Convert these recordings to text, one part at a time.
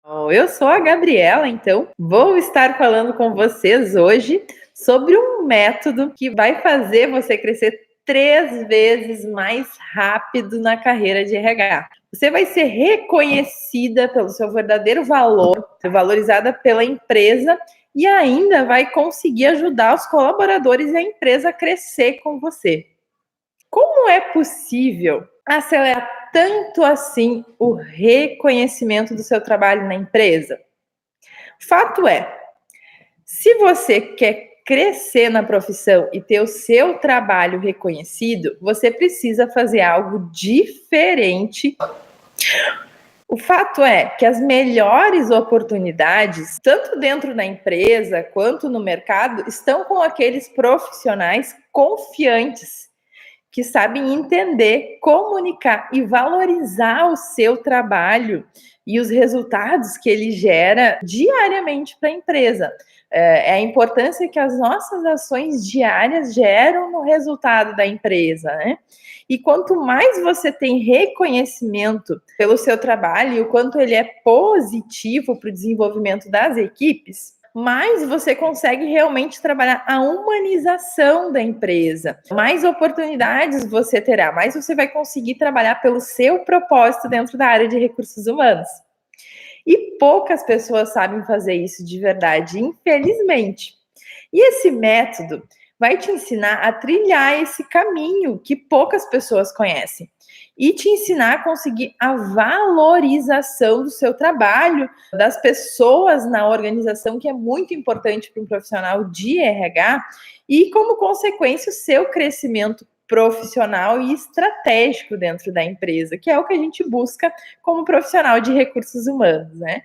Eu sou a Gabriela, então vou estar falando com vocês hoje sobre um método que vai fazer você crescer 3 vezes mais rápido na carreira de RH. Você vai ser reconhecida pelo seu verdadeiro valor, ser valorizada pela empresa e ainda vai conseguir ajudar os colaboradores e a empresa a crescer com você. Como é possível acelerar tanto assim o reconhecimento do seu trabalho na empresa? Fato é, se você quer crescer na profissão e ter o seu trabalho reconhecido, você precisa fazer algo diferente. O fato é que as melhores oportunidades, tanto dentro da empresa quanto no mercado, estão com aqueles profissionais confiantes que sabem entender, comunicar e valorizar o seu trabalho e os resultados que ele gera diariamente para a empresa. É a importância que as nossas ações diárias geram no resultado da empresa, né? E quanto mais você tem reconhecimento pelo seu trabalho e o quanto ele é positivo para o desenvolvimento das equipes, mais você consegue realmente trabalhar a humanização da empresa. Mais oportunidades você terá, mais você vai conseguir trabalhar pelo seu propósito dentro da área de recursos humanos. E poucas pessoas sabem fazer isso de verdade, infelizmente. E esse método vai te ensinar a trilhar esse caminho que poucas pessoas conhecem e te ensinar a conseguir a valorização do seu trabalho, das pessoas na organização, que é muito importante para um profissional de RH, e como consequência o seu crescimento profissional e estratégico dentro da empresa, que é o que a gente busca como profissional de recursos humanos, né?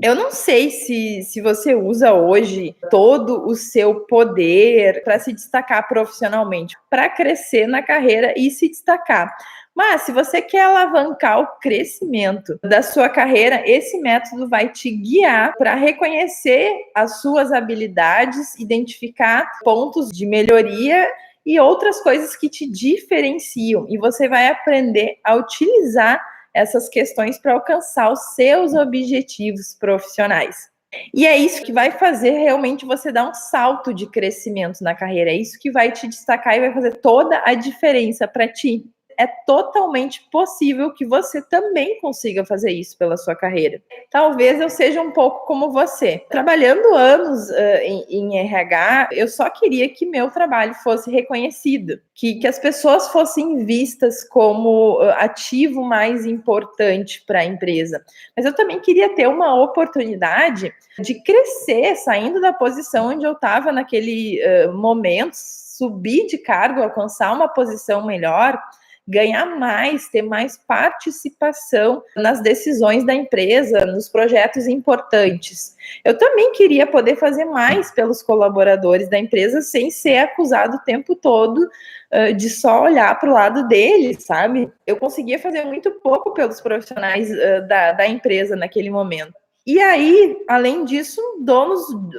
Eu não sei se você usa hoje todo o seu poder para se destacar profissionalmente, para crescer na carreira e se destacar. Mas se você quer alavancar o crescimento da sua carreira, esse método vai te guiar para reconhecer as suas habilidades, identificar pontos de melhoria e outras coisas que te diferenciam. E você vai aprender a utilizar essas questões para alcançar os seus objetivos profissionais. E é isso que vai fazer realmente você dar um salto de crescimento na carreira. É isso que vai te destacar e vai fazer toda a diferença para ti. É totalmente possível que você também consiga fazer isso pela sua carreira. Talvez eu seja um pouco como você. Trabalhando anos em RH, eu só queria que meu trabalho fosse reconhecido, que as pessoas fossem vistas como ativo mais importante para a empresa. Mas eu também queria ter uma oportunidade de crescer, saindo da posição onde eu estava naquele momento, subir de cargo, alcançar uma posição melhor, ganhar mais, ter mais participação nas decisões da empresa, nos projetos importantes. Eu também queria poder fazer mais pelos colaboradores da empresa sem ser acusado o tempo todo de só olhar para o lado deles, sabe? Eu conseguia fazer muito pouco pelos profissionais da empresa naquele momento. E aí, além disso,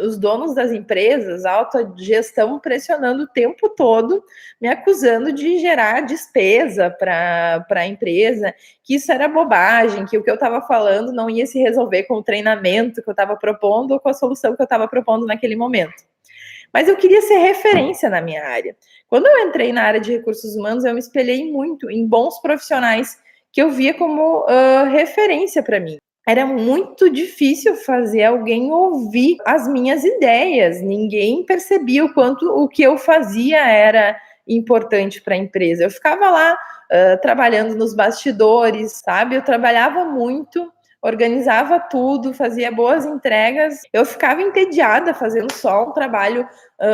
os donos das empresas, a alta gestão pressionando o tempo todo, me acusando de gerar despesa para a empresa, que isso era bobagem, que o que eu estava falando não ia se resolver com o treinamento que eu estava propondo ou com a solução que eu estava propondo naquele momento. Mas eu queria ser referência na minha área. Quando eu entrei na área de recursos humanos, eu me espelhei muito em bons profissionais que eu via como referência para mim. Era muito difícil fazer alguém ouvir as minhas ideias. Ninguém percebia o quanto o que eu fazia era importante para a empresa. Eu ficava lá trabalhando nos bastidores, sabe? Eu trabalhava muito, organizava tudo, fazia boas entregas. Eu ficava entediada fazendo só um trabalho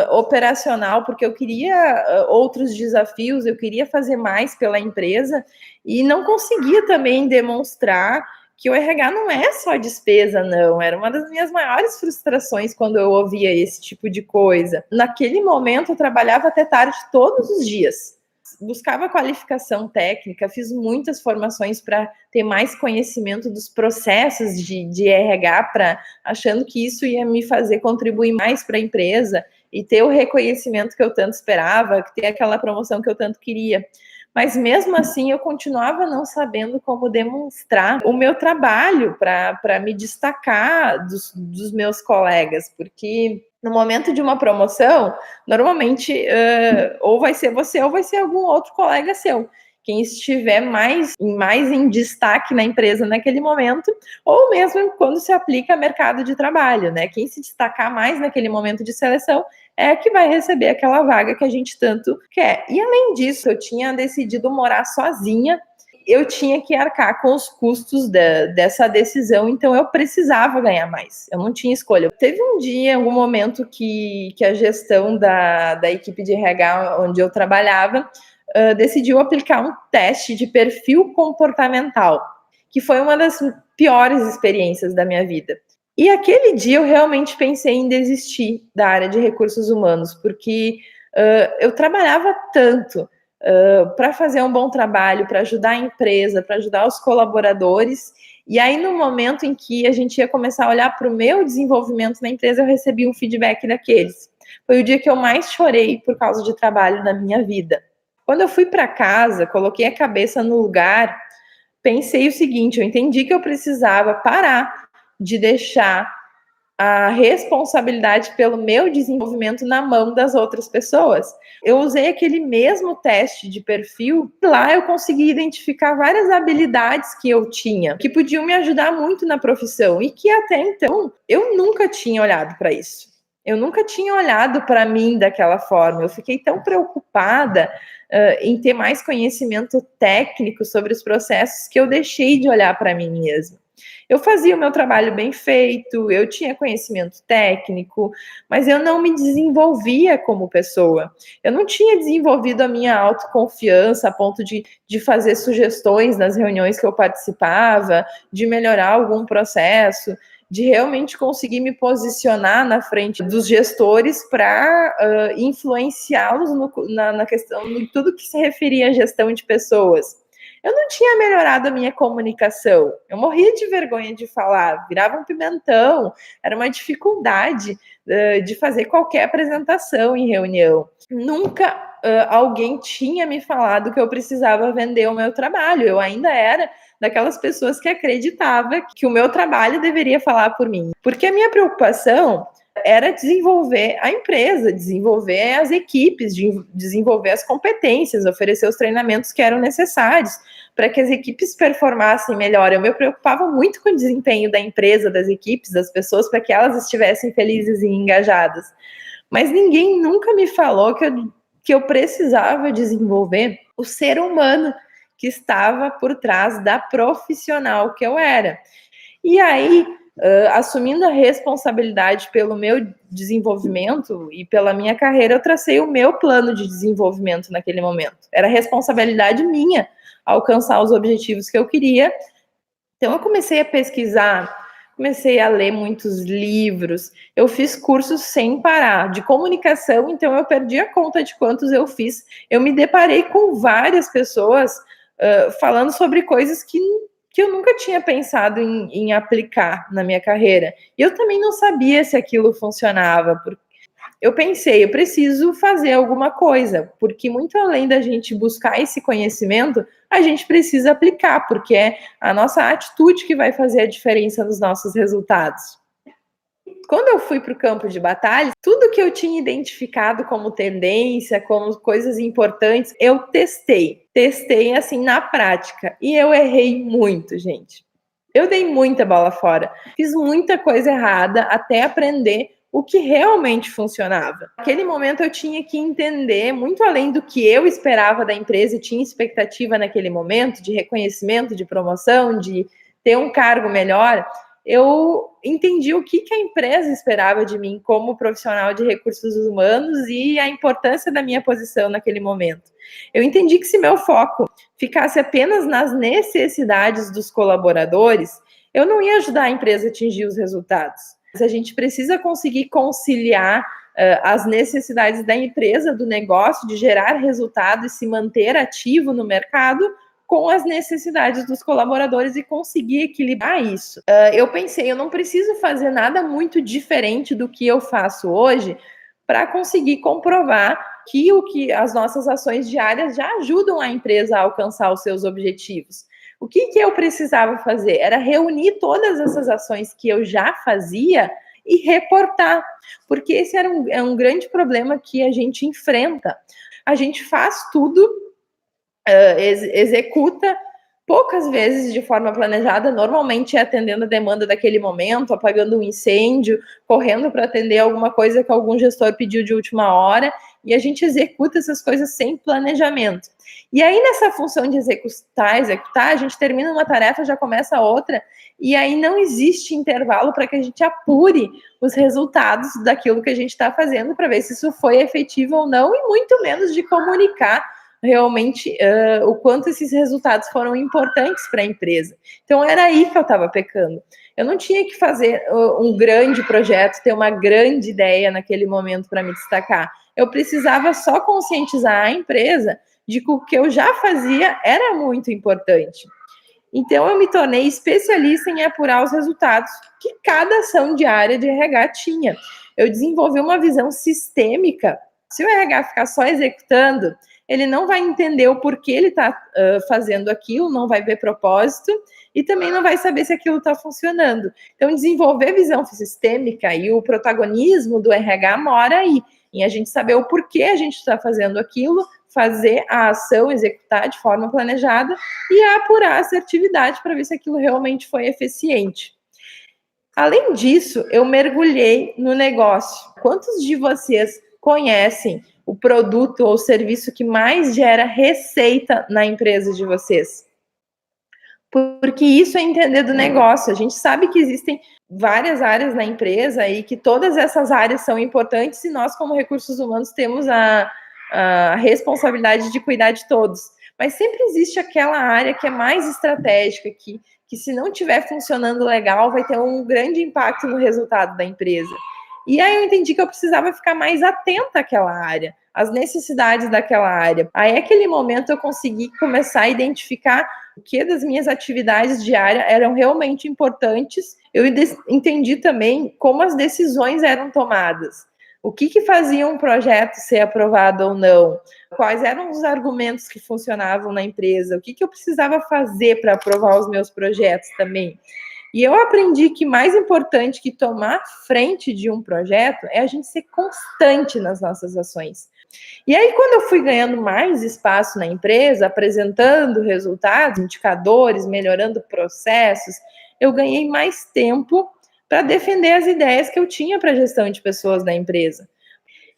operacional, porque eu queria outros desafios, eu queria fazer mais pela empresa e não conseguia também demonstrar que o RH não é só despesa, não. Era uma das minhas maiores frustrações quando eu ouvia esse tipo de coisa. Naquele momento, eu trabalhava até tarde todos os dias. Buscava qualificação técnica, fiz muitas formações para ter mais conhecimento dos processos de RH, achando que isso ia me fazer contribuir mais para a empresa e ter o reconhecimento que eu tanto esperava, ter aquela promoção que eu tanto queria. Mas mesmo assim eu continuava não sabendo como demonstrar o meu trabalho para me destacar dos meus colegas, porque no momento de uma promoção, normalmente ou vai ser você ou vai ser algum outro colega seu. Quem estiver mais em destaque na empresa naquele momento, ou mesmo quando se aplica mercado de trabalho, né? Quem se destacar mais naquele momento de seleção é que vai receber aquela vaga que a gente tanto quer. E além disso, eu tinha decidido morar sozinha, eu tinha que arcar com os custos dessa decisão, então eu precisava ganhar mais, eu não tinha escolha. Teve um dia, em algum momento, que a gestão da equipe de RH onde eu trabalhava decidiu aplicar um teste de perfil comportamental, que foi uma das piores experiências da minha vida. E aquele dia eu realmente pensei em desistir da área de recursos humanos, porque eu trabalhava tanto para fazer um bom trabalho, para ajudar a empresa, para ajudar os colaboradores, e aí no momento em que a gente ia começar a olhar para o meu desenvolvimento na empresa, eu recebi um feedback daqueles. Foi o dia que eu mais chorei por causa de trabalho na minha vida. Quando eu fui para casa, coloquei a cabeça no lugar, pensei o seguinte, eu entendi que eu precisava parar de deixar a responsabilidade pelo meu desenvolvimento na mão das outras pessoas. Eu usei aquele mesmo teste de perfil, lá eu consegui identificar várias habilidades que eu tinha, que podiam me ajudar muito na profissão, e que até então eu nunca tinha olhado para isso. Eu nunca tinha olhado para mim daquela forma. Eu fiquei tão preocupada em ter mais conhecimento técnico sobre os processos que eu deixei de olhar para mim mesma. Eu fazia o meu trabalho bem feito, eu tinha conhecimento técnico, mas eu não me desenvolvia como pessoa. Eu não tinha desenvolvido a minha autoconfiança a ponto de fazer sugestões nas reuniões que eu participava, de melhorar algum processo, de realmente conseguir me posicionar na frente dos gestores para influenciá-los na questão de tudo que se referia à gestão de pessoas. Eu não tinha melhorado a minha comunicação. Eu morria de vergonha de falar, virava um pimentão, era uma dificuldade de fazer qualquer apresentação em reunião. Nunca alguém tinha me falado que eu precisava vender o meu trabalho. Eu ainda era daquelas pessoas que acreditava que o meu trabalho deveria falar por mim. Porque a minha preocupação era desenvolver a empresa, desenvolver as equipes, desenvolver as competências, oferecer os treinamentos que eram necessários para que as equipes performassem melhor. Eu me preocupava muito com o desempenho da empresa, das equipes, das pessoas, para que elas estivessem felizes e engajadas. Mas ninguém nunca me falou que eu precisava desenvolver o ser humano que estava por trás da profissional que eu era. E aí, assumindo a responsabilidade pelo meu desenvolvimento e pela minha carreira, eu tracei o meu plano de desenvolvimento naquele momento. Era responsabilidade minha alcançar os objetivos que eu queria. Então, eu comecei a pesquisar, comecei a ler muitos livros, eu fiz cursos sem parar, de comunicação, então eu perdi a conta de quantos eu fiz. Eu me deparei com várias pessoas falando sobre coisas que eu nunca tinha pensado em aplicar na minha carreira. E eu também não sabia se aquilo funcionava, porque eu pensei, eu preciso fazer alguma coisa, porque muito além da gente buscar esse conhecimento, a gente precisa aplicar, porque é a nossa atitude que vai fazer a diferença nos nossos resultados. Quando eu fui para o campo de batalha, tudo que eu tinha identificado como tendência, como coisas importantes, eu testei. Testei assim na prática. E eu errei muito, gente. Eu dei muita bola fora. Fiz muita coisa errada até aprender o que realmente funcionava. Naquele momento eu tinha que entender, muito além do que eu esperava da empresa e tinha expectativa naquele momento, de reconhecimento, de promoção, de ter um cargo melhor, eu entendi o que a empresa esperava de mim como profissional de recursos humanos e a importância da minha posição naquele momento. Eu entendi que se meu foco ficasse apenas nas necessidades dos colaboradores, eu não ia ajudar a empresa a atingir os resultados. A gente precisa conseguir conciliar as necessidades da empresa, do negócio, de gerar resultado e se manter ativo no mercado, com as necessidades dos colaboradores e conseguir equilibrar isso. Eu pensei, eu não preciso fazer nada muito diferente do que eu faço hoje para conseguir comprovar que as nossas ações diárias já ajudam a empresa a alcançar os seus objetivos. O que eu precisava fazer? Era reunir todas essas ações que eu já fazia e reportar, porque esse é um grande problema que a gente enfrenta. A gente faz tudo, executa poucas vezes de forma planejada, normalmente é atendendo a demanda daquele momento, apagando um incêndio, correndo para atender alguma coisa que algum gestor pediu de última hora, e a gente executa essas coisas sem planejamento. E aí, nessa função de executar, a gente termina uma tarefa, já começa outra, e aí não existe intervalo para que a gente apure os resultados daquilo que a gente está fazendo, para ver se isso foi efetivo ou não, e muito menos de comunicar realmente o quanto esses resultados foram importantes para a empresa. Então, era aí que eu estava pecando. Eu não tinha que fazer um grande projeto, ter uma grande ideia naquele momento para me destacar. Eu precisava só conscientizar a empresa de que o que eu já fazia era muito importante. Então, eu me tornei especialista em apurar os resultados que cada ação diária de RH tinha. Eu desenvolvi uma visão sistêmica. Se o RH ficar só executando, ele não vai entender o porquê ele está fazendo aquilo, não vai ver propósito e também não vai saber se aquilo está funcionando. Então, desenvolver visão sistêmica e o protagonismo do RH mora aí, em a gente saber o porquê a gente está fazendo aquilo, fazer a ação, executar de forma planejada e apurar a assertividade para ver se aquilo realmente foi eficiente. Além disso, eu mergulhei no negócio. Quantos de vocês conhecem o produto ou serviço que mais gera receita na empresa de vocês? Porque isso é entender do negócio. A gente sabe que existem várias áreas na empresa e que todas essas áreas são importantes e nós, como recursos humanos, temos a responsabilidade de cuidar de todos. Mas sempre existe aquela área que é mais estratégica, que se não estiver funcionando legal, vai ter um grande impacto no resultado da empresa. E aí eu entendi que eu precisava ficar mais atenta àquela área, às necessidades daquela área. Aí, naquele momento, eu consegui começar a identificar o que das minhas atividades diárias eram realmente importantes. Eu entendi também como as decisões eram tomadas. O que fazia um projeto ser aprovado ou não? Quais eram os argumentos que funcionavam na empresa? O que eu precisava fazer para aprovar os meus projetos também? E eu aprendi que mais importante que tomar frente de um projeto é a gente ser constante nas nossas ações. E aí, quando eu fui ganhando mais espaço na empresa, apresentando resultados, indicadores, melhorando processos, eu ganhei mais tempo para defender as ideias que eu tinha para a gestão de pessoas da empresa.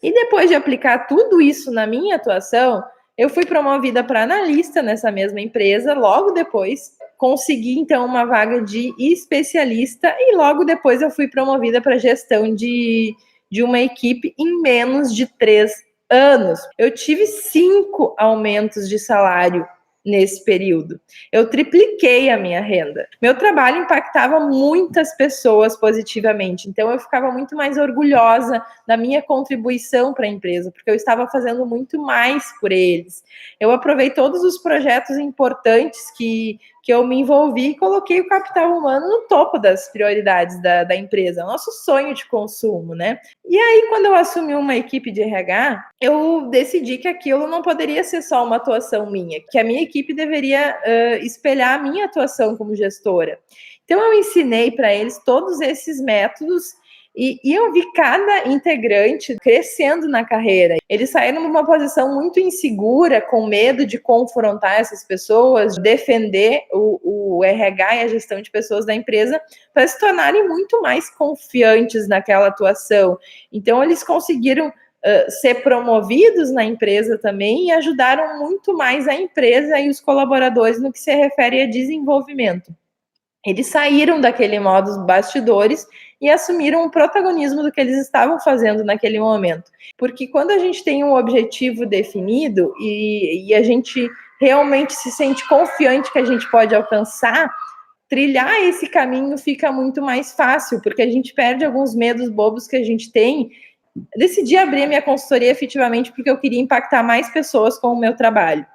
E depois de aplicar tudo isso na minha atuação, eu fui promovida para analista nessa mesma empresa, logo depois consegui, então, uma vaga de especialista e logo depois eu fui promovida para gestão de uma equipe em menos de 3 anos. Eu tive 5 aumentos de salário nesse período. Eu tripliquei a minha renda. Meu trabalho impactava muitas pessoas positivamente, então eu ficava muito mais orgulhosa da minha contribuição para a empresa, porque eu estava fazendo muito mais por eles. Eu aprovei todos os projetos importantes que eu me envolvi e coloquei o capital humano no topo das prioridades da empresa, é o nosso sonho de consumo, né? E aí, quando eu assumi uma equipe de RH, eu decidi que aquilo não poderia ser só uma atuação minha, que a minha equipe deveria espelhar a minha atuação como gestora. Então, eu ensinei para eles todos esses métodos e eu vi cada integrante crescendo na carreira. Eles saíram numa posição muito insegura, com medo de confrontar essas pessoas, defender o RH e a gestão de pessoas da empresa, para se tornarem muito mais confiantes naquela atuação. Então, eles conseguiram ser promovidos na empresa também e ajudaram muito mais a empresa e os colaboradores no que se refere a desenvolvimento. Eles saíram daquele modo bastidores e assumiram o protagonismo do que eles estavam fazendo naquele momento. Porque quando a gente tem um objetivo definido e a gente realmente se sente confiante que a gente pode alcançar, trilhar esse caminho fica muito mais fácil, porque a gente perde alguns medos bobos que a gente tem. Decidi abrir minha consultoria efetivamente porque eu queria impactar mais pessoas com o meu trabalho.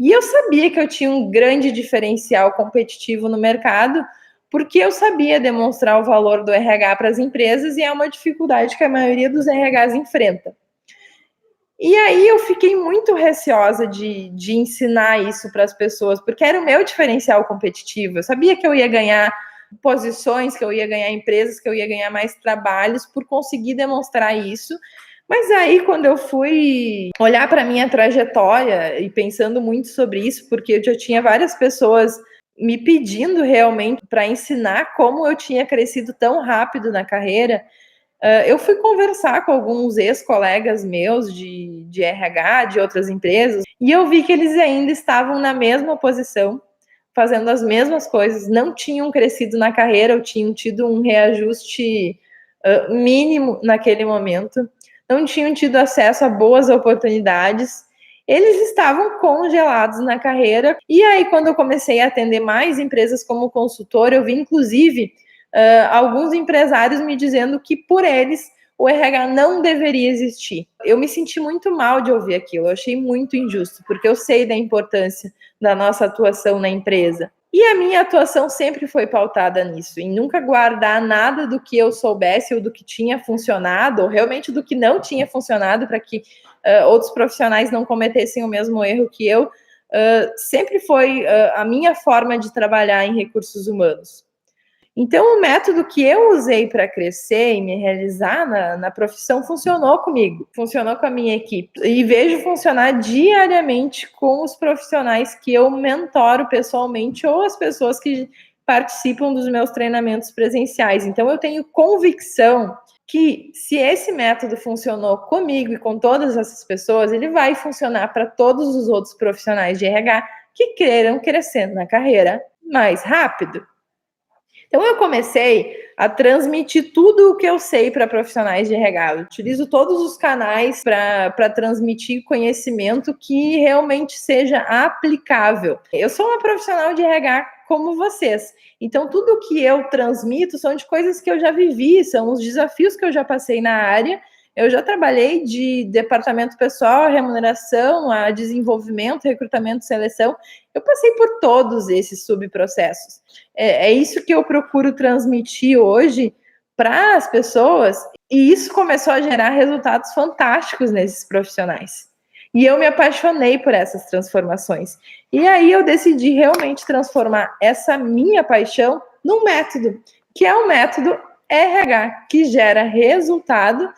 E eu sabia que eu tinha um grande diferencial competitivo no mercado, porque eu sabia demonstrar o valor do RH para as empresas e é uma dificuldade que a maioria dos RHs enfrenta. E aí eu fiquei muito receosa de ensinar isso para as pessoas, porque era o meu diferencial competitivo. Eu sabia que eu ia ganhar posições, que eu ia ganhar empresas, que eu ia ganhar mais trabalhos por conseguir demonstrar isso. Mas aí, quando eu fui olhar para a minha trajetória e pensando muito sobre isso, porque eu já tinha várias pessoas me pedindo realmente para ensinar como eu tinha crescido tão rápido na carreira, eu fui conversar com alguns ex-colegas meus de RH, de outras empresas, e eu vi que eles ainda estavam na mesma posição, fazendo as mesmas coisas, não tinham crescido na carreira, ou tinham tido um reajuste mínimo naquele momento, não tinham tido acesso a boas oportunidades, eles estavam congelados na carreira. E aí, quando eu comecei a atender mais empresas como consultor, eu vi, inclusive, alguns empresários me dizendo que, por eles, o RH não deveria existir. Eu me senti muito mal de ouvir aquilo, eu achei muito injusto, porque eu sei da importância da nossa atuação na empresa. E a minha atuação sempre foi pautada nisso, em nunca guardar nada do que eu soubesse ou do que tinha funcionado, ou realmente do que não tinha funcionado, para que outros profissionais não cometessem o mesmo erro que eu. Sempre foi a minha forma de trabalhar em recursos humanos. Então, o método que eu usei para crescer e me realizar na profissão funcionou comigo, funcionou com a minha equipe. E vejo funcionar diariamente com os profissionais que eu mentoro pessoalmente ou as pessoas que participam dos meus treinamentos presenciais. Então, eu tenho convicção que, se esse método funcionou comigo e com todas essas pessoas, ele vai funcionar para todos os outros profissionais de RH que queiram crescer na carreira mais rápido. Então, eu comecei a transmitir tudo o que eu sei para profissionais de RH. Eu utilizo todos os canais para transmitir conhecimento que realmente seja aplicável. Eu sou uma profissional de RH como vocês. Então, tudo que eu transmito são de coisas que eu já vivi, são os desafios que eu já passei na área. Eu já trabalhei de departamento pessoal, remuneração, a desenvolvimento, recrutamento, seleção. Eu passei por todos esses subprocessos. É isso que eu procuro transmitir hoje para as pessoas, e isso começou a gerar resultados fantásticos nesses profissionais. E eu me apaixonei por essas transformações. E aí eu decidi realmente transformar essa minha paixão num método, que é o método RH, que gera resultado